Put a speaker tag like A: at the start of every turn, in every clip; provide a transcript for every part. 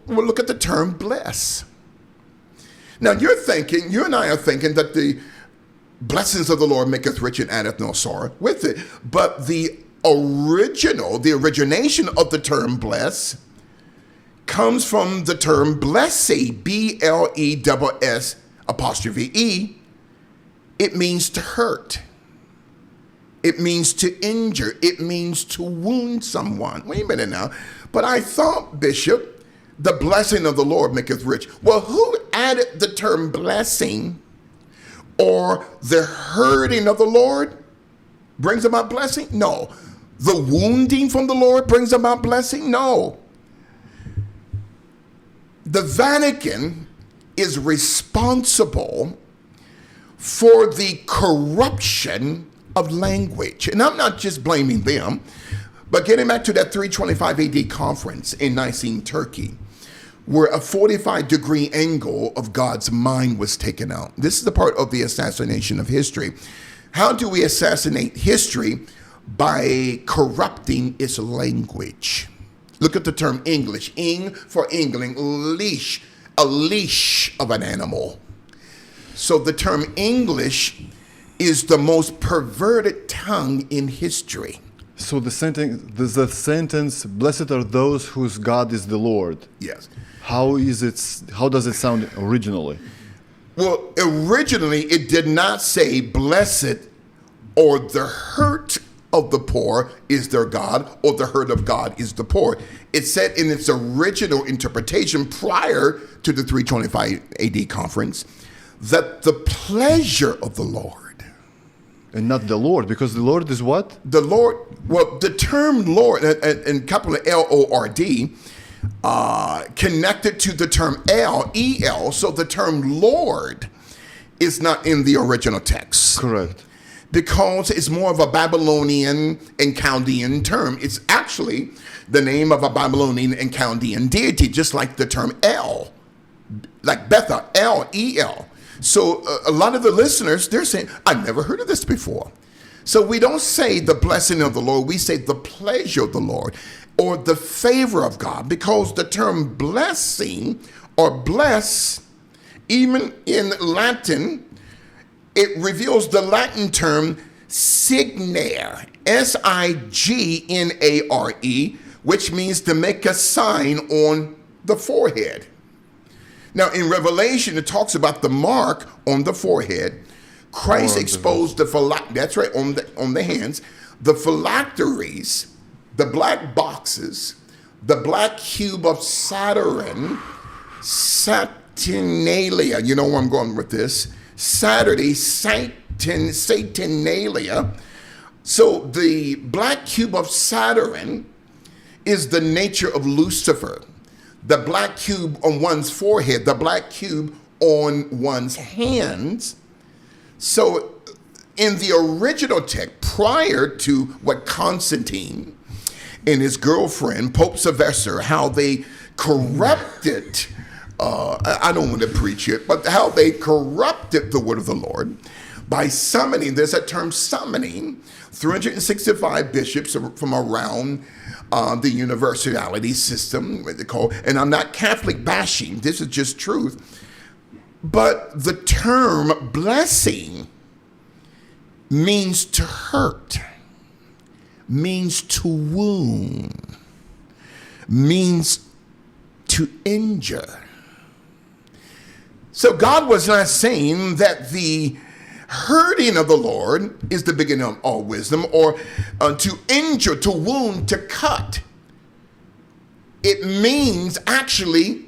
A: Well, look at the term bless. Now you and I are thinking that the blessings of the Lord maketh rich and addeth no sorrow with it. But the origination of the term bless comes from the term blesse, B-L-E-S-S apostrophe E. It means to hurt. It means to injure. It means to wound someone. Wait a minute now. But I thought, Bishop, the blessing of the Lord maketh rich. Well, who added the term blessing or the hurting of the Lord brings about blessing? No. The wounding from the Lord brings about blessing? No. The Vatican is responsible for the corruption of language. And I'm not just blaming them, but getting back to that 325 AD conference in Nicene, Turkey, where a 45-degree angle of God's mind was taken out. This is the part of the assassination of history. How do we assassinate history? By corrupting its language. Look at the term English. Ing for Engling, leash, a leash of an animal. So the term English is the most perverted tongue in history.
B: So the sentence, blessed are those whose God is the Lord.
A: Yes.
B: How does it sound originally?
A: Well, originally it did not say blessed or the hurt of the poor is their God or the hurt of God is the poor. It said in its original interpretation prior to the 325 AD conference that the pleasure of the Lord.
B: And not the Lord, because the Lord is what?
A: The Lord, well, the term Lord, and capital L-O-R-D, connected to the term E-L, so the term Lord is not in the original text.
B: Correct.
A: Because it's more of a Babylonian and Chaldean term. It's actually the name of a Babylonian and Chaldean deity, just like the term El, like Betha, L-E-L. So a lot of the listeners, they're saying, I've never heard of this before. So we don't say the blessing of the Lord, we say the pleasure of the Lord or the favor of God, because the term blessing or bless, even in Latin, it reveals the Latin term signare, S-I-G-N-A-R-E, which means to make a sign on the forehead. Now, in Revelation, it talks about the mark on the forehead. Christ exposed that's right, on the hands, the phylacteries, the black boxes, the black cube of Saturn, Saturnalia. You know where I'm going with this. Saturnalia. So the black cube of Saturn is the nature of Lucifer. The black cube on one's forehead, the black cube on one's hands. So in the original text, prior to what Constantine and his girlfriend, Pope Sylvester, how they corrupted, I don't want to preach it, but how they corrupted the word of the Lord by summoning, there's a term summoning, 365 bishops from around the universality system, what they call, and I'm not Catholic bashing, this is just truth, but the term blessing means to hurt, means to wound, means to injure. So God was not saying that the hurting of the Lord is the beginning of all wisdom, or to injure, to wound, to cut. It means actually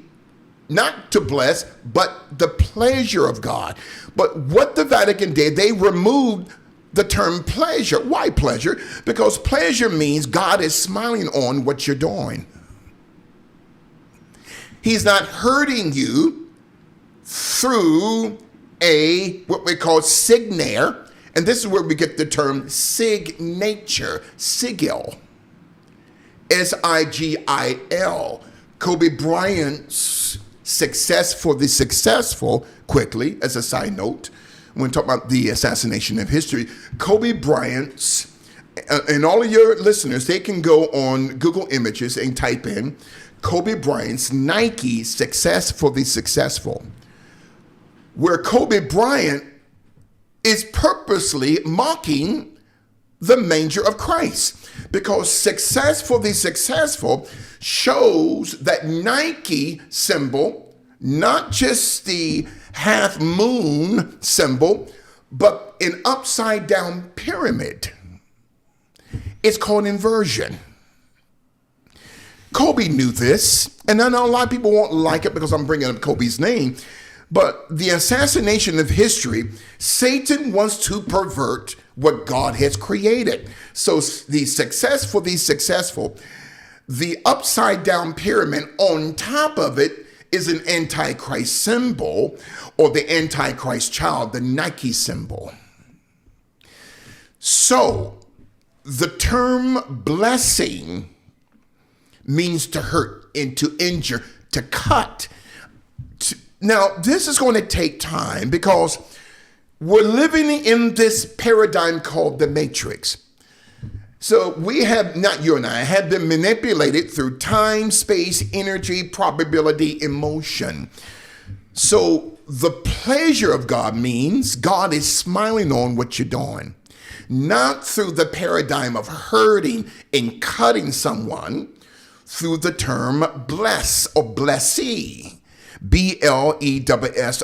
A: not to bless, but the pleasure of God. But what the Vatican did, they removed the term pleasure. Why pleasure? Because pleasure means God is smiling on what you're doing. He's not hurting you through what we call signare, and this is where we get the term signature, sigil, S-I-G-I-L. Kobe Bryant's success for the successful, quickly, as a side note, when talking about the assassination of history, Kobe Bryant's, and all of your listeners, they can go on Google Images and type in Kobe Bryant's Nike, success for the successful, where Kobe Bryant is purposely mocking the manger of Christ, because success for the successful shows that Nike symbol, not just the half moon symbol, but an upside down pyramid. It's called inversion. Kobe knew this, and I know a lot of people won't like it because I'm bringing up Kobe's name, but the assassination of history, Satan wants to pervert what God has created. So the success for the successful, the upside down pyramid on top of it is an antichrist symbol, or the antichrist child, the Nike symbol. So the term blessing means to hurt and to injure, to cut. Now, this is going to take time because we're living in this paradigm called the matrix. So we have, not you and I, have been manipulated through time, space, energy, probability, emotion. So the pleasure of God means God is smiling on what you're doing, not through the paradigm of hurting and cutting someone, through the term bless or blessee. BLESS',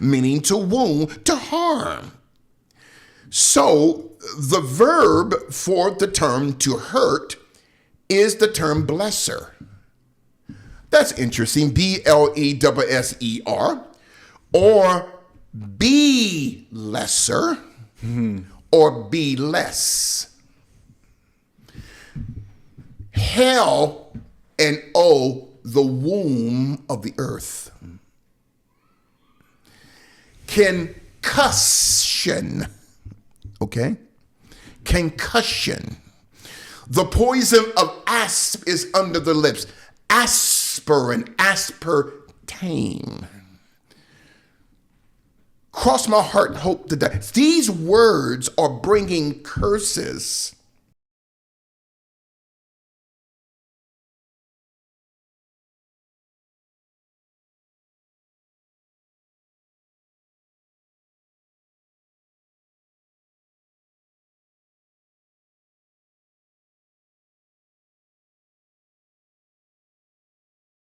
A: meaning to wound, to harm. So the verb for the term to hurt is the term blesser. That's interesting. BLESSER, or be lesser, or be less. Hell and O, the womb of the earth. Concussion. Okay? Concussion. The poison of asp is under the lips. Aspirin, aspartame. Cross my heart, hope to die. These words are bringing curses